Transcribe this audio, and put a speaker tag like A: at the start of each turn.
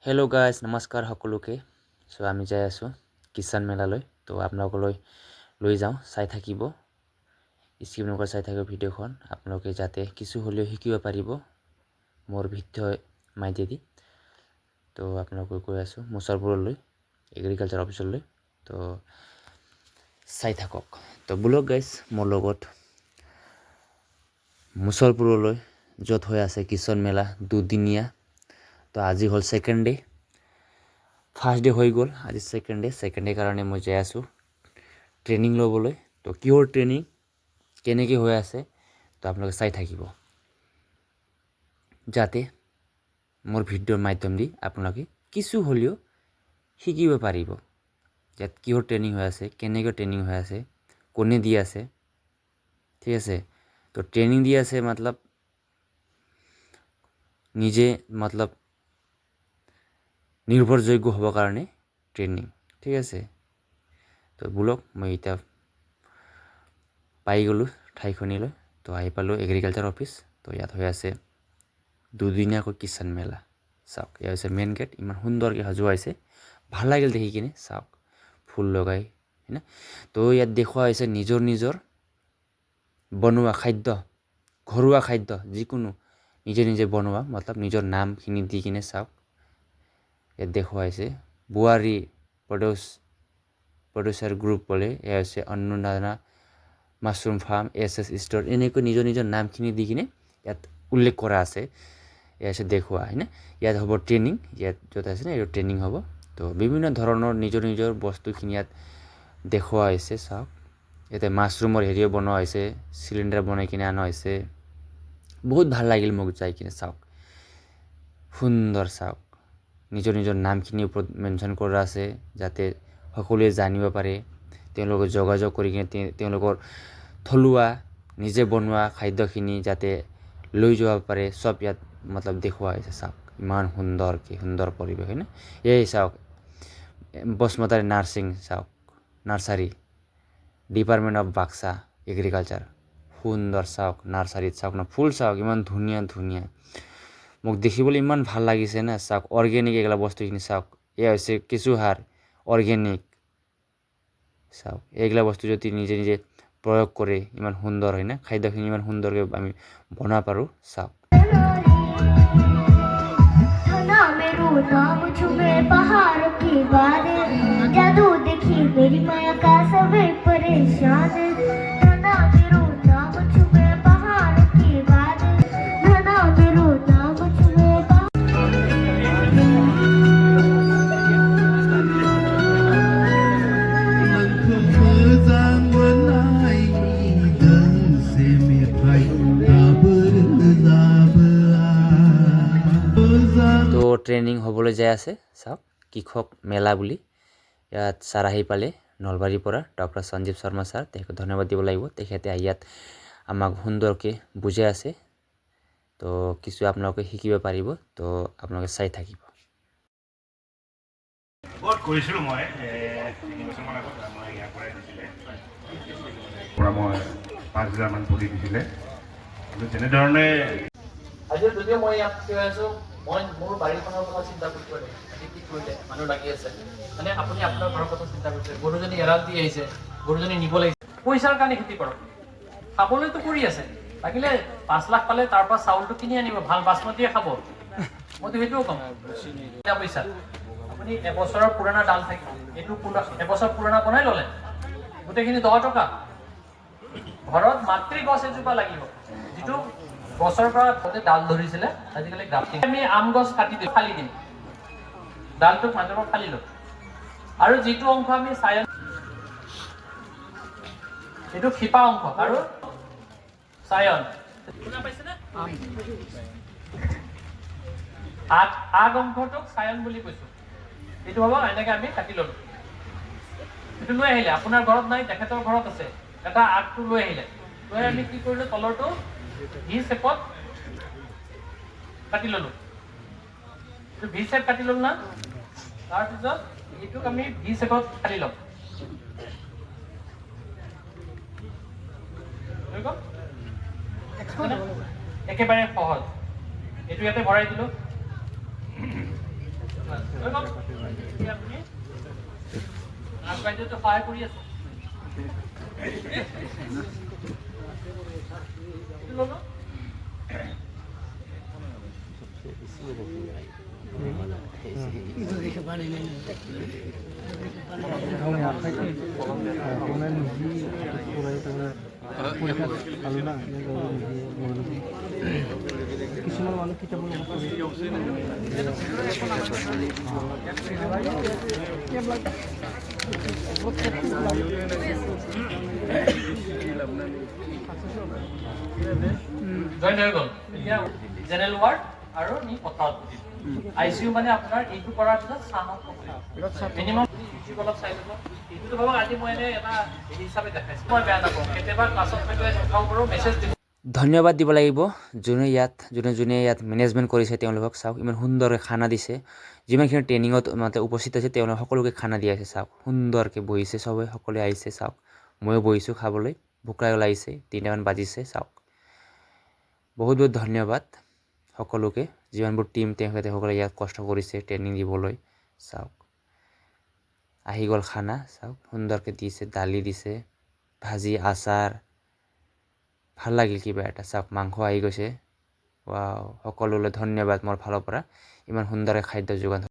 A: Hello' guys নমস্কাৰ সকলোকে। চ' আমি যাই আছোঁ কিষাণ মেলালৈ। তো আপোনালোকলৈ লৈ যাওঁ, চাই থাকিব, স্কিপ নকৰি চাই থাকিব ভিডিঅ'খন। আপোনালোকে যাতে কিছু হ'লেও শিকিব পাৰিব মোৰ ভিডিঅ' মাধ্যমেদি। তো আপোনালোকক কৈ আছোঁ মুছলপুৰলৈ, এগ্ৰিকালচাৰ অফিচলৈ। তো চাই থাকক। তো ব'লক গাইজ মোৰ লগত মুছলপুৰলৈ, য'ত হৈ আছে কিষাণ মেলা দুদিনীয়া। তো আজি হ'ল ছেকেণ্ড ডে, ফাৰ্ষ্ট ডে হৈ গ'ল, আজি ছেকেণ্ড ডে কাৰণে মই যাই আছোঁ ট্ৰেইনিং ল'বলৈ। তো কিহৰ ট্ৰেইনিং, কেনেকৈ হৈ আছে, তো আপোনালোকে চাই থাকিব, যাতে মোৰ ভিডিঅ'ৰ মাধ্যম দি আপোনালোকে কিছু হ'লেও শিকিব পাৰিব। ইয়াত কিহৰ ট্ৰেইনিং হৈ আছে, কেনেকৈ ট্ৰেইনিং হৈ আছে, কোনে দি আছে, ঠিক আছে। তো ট্ৰেইনিং দি আছে মতলব নিজে নিৰ্ভৰযোগ্য হ'বৰ কাৰণে ট্ৰেইনিং, ঠিক আছে। তো বোলক মই এতিয়া পাই গ'লোঁ ঠাইখনিলৈ। তো আহি পালোঁ এগ্ৰিকালচাৰ অফিচ। তো ইয়াত হৈ আছে দুদিনীয়াকৈ কিষাণ মেলা। চাওক, এয়া হৈছে মেইন গেট, ইমান সুন্দৰকৈ সজোৱা হৈছে, ভাল লাগিল দেখি কিনে। চাওক ফুল লগাই, হয়নে। তো ইয়াত দেখুওৱা হৈছে নিজৰ নিজৰ বনোৱা খাদ্য, ঘৰুৱা খাদ্য, যিকোনো নিজে নিজে বনোৱা মতলব নিজৰ নামখিনি দি কিনে। চাওক ইয়াত দেখুওৱা হৈছে বোৱাৰী প্ৰডিউচাৰ গ্ৰুপ বোলে, এয়া হৈছে অন্নদানা মাছৰুম ফাৰ্ম, এছ ষ্ট'ৰ, এনেকৈ নিজৰ নিজৰ নামখিনি দি কিনে ইয়াত উল্লেখ কৰা আছে। এয়া হৈছে দেখুওৱা, হয়নে। ইয়াত হ'ব ট্ৰেইনিং, ইয়াত য'ত আছে এইটো ট্ৰেইনিং হ'ব। তো বিভিন্ন ধৰণৰ নিজৰ নিজৰ বস্তুখিনি ইয়াত দেখুওৱা হৈছে। চাওক ইয়াতে মাছৰুমৰ হেৰিও বনোৱা হৈছে, চিলিণ্ডাৰ বনাই কিনে অনা হৈছে। বহুত ভাল লাগিল মোক যাই কিনে। চাওক সুন্দৰ, চাওক নিজৰ নিজৰ নামখিনিৰ ওপৰত মেনশ্যন কৰা আছে, যাতে সকলোৱে জানিব পাৰে, তেওঁলোকে যোগাযোগ কৰি কিনে তেওঁলোকৰ থলুৱা নিজে বনোৱা খাদ্যখিনি যাতে লৈ যাব পাৰে, চব ইয়াত মতলব দেখুওৱা হৈছে। চাওক ইমান সুন্দৰ পৰিৱেশ, হয়নে। এই চাওক বসুমতাৰী নাৰ্ছিং, চাওক nursery, department of Baksa agriculture, সুন্দৰ। চাওক নাৰ্চাৰীত চাওক না, ফুল চাওক ইমান ধুনীয়া ধুনীয়া, মোক দেখিবলৈ ইমান ভাল লাগিছে না। চাওক অৰ্গেনিক এইগিলা বস্তুখিনি। চাওক এয়া হৈছে কেঁচুসাৰ অৰ্গেনিক। চাওক এইগিলা বস্তু যদি নিজে নিজে প্ৰয়োগ কৰে ইমান সুন্দৰ, হয় না, খাদ্যখিনি ইমান সুন্দৰকৈ আমি বনাব পাৰোঁ। চাওক जादू देखी मेरी माया का सभी परेशान। नाना मेरो नाम छुपे पहाड़ की बात, नाना मेरो नाम छुपे তো ট্ৰেইনিং হ'বলৈ যাই আছে। চাওক কৃষক মেলা বুলি, ইয়াত ছাৰ আহি পালে নলবাৰীৰ পৰা, ডক্টৰ সঞ্জীৱ শৰ্মা ছাৰ, তেখেতক ধন্যবাদ দিব লাগিব। তেখেতে ইয়াত আমাক সুন্দৰকৈ বুজাই আছে। তো কিছু আপোনালোকে শিকিব পাৰিব। তো আপোনালোকে চাই থাকিব।
B: কৰিছিলোঁ মই 3 বছৰমান আগত, মই ইয়াৰ পৰাই দিছিলে পৰা মই 5,000 মান পুলি দিছিলে। কিন্তু যেনেধৰণে
C: আজি যদিও মই ইয়াত কৈ আছোঁ, মই মোৰ বাৰীখনৰ কথা চিন্তা কৰিব পাৰে, আজি কি কৰিলে মানুহ লাগি আছে, মানে আপুনি আপোনাৰ ঘৰৰ কথা চিন্তা কৰিছে। গৰুজনী এৰাল দি আহিছে, গৰুজনী নিব লাগিছে, পইচাৰ কাৰণে খেতি কৰক, খাবলৈতো কৰি আছে, লাগিলে 5 লাখ পালে তাৰ পৰা চাউলটো কিনি আনিব, ভাল বাচমতিয়ে খাব, মইতো সেইটোও কম। পইচা আপুনি এবছৰৰ পুৰণা ডাল থাকিব, এইটো এবছৰ পুৰণা বনাই ল'লে, গোটেইখিনি 10 টকা। ঘৰত মাতৃ গছ এজোপা লাগিব, যিটো গছৰ পৰা ডাল ধৰিছিলে, আজিকালি গ্ৰাফটিং। আমি আম গছ কাটি দিওঁ, ফালি দিম, ডালটোক মাজৰ পৰা ফালি লওঁ, আৰু যিটো অংশ আমি চায়ন, এইটো শিপা অংশ আৰু চায়ন, শুনা পাইছেনে? আগ অংশটোক চায়ন বুলি কৈছো। এইটো হ'ব এনেকে আমি কাটি ললো, এইটো লৈ আহিলে, আপোনাৰ ঘৰত নাই, তেখেতৰ ঘৰত আছে, এটা আগটো লৈ আহিলে, লৈ আমি কি কৰিলো, তলৰটো ভি শেপত কাটি ললো, ভি শেপ কাটি ললো না। তাৰপিছত এইটোক আমি ভি শেপত কাটি ল'ম, একেবাৰে সহজ। এইটো ইয়াতে ভৰাই দিলো, আগবাইদেউতো সহায় কৰি আছে
D: কিছুমান মানুহ কিতাপৰ
C: জইন হৈ গ'ল এতিয়া জেনেৰেল ৱাৰ্ড আৰু নি পথাৰত ICU মানে আপোনাৰ এইটো কৰাৰ পিছত চাহত মিনিমাম অলপ চাই ল'ব এইটো ভাবক আজি মই এনে এটা হেৰি হিচাপে দেখাইছোঁ মই বেয়া নাপাওঁ কেতিয়াবা ক্লাছত থাকিলে দেখাব পাৰোঁ মেছেজ দিব
A: ধন্যবাদ দিব লাগিব যোনে ইয়াত মেনেজমেণ্ট কৰিছে তেওঁলোকক চাওক ইমান সুন্দৰকৈ খানা দিছে যিমানখিনি ট্ৰেইনিঙত মানে উপস্থিত আছে তেওঁলোকে সকলোকে খানা দি আছে চাওক সুন্দৰকৈ বহিছে চবে সকলোৱে আহিছে চাওক ময়ো বহিছোঁ খাবলৈ ভোক লাগিছে 3টামান বাজিছে চাওক বহুত বহুত ধন্যবাদ সকলোকে যিমানবোৰ টীম তেওঁলোকে ইয়াত কষ্ট কৰিছে ট্ৰেইনিং দিবলৈ চাওক আহি গ'ল খানা চাওক সুন্দৰকৈ দিছে দালি দিছে ভাজি আচাৰ ভাল লাগিল কিবা এটা চাওক মাংস আহি গৈছে ৱাও সকলোলৈ ধন্যবাদ মোৰ ফালৰ পৰা ইমান সুন্দৰকৈ খাদ্য যোগান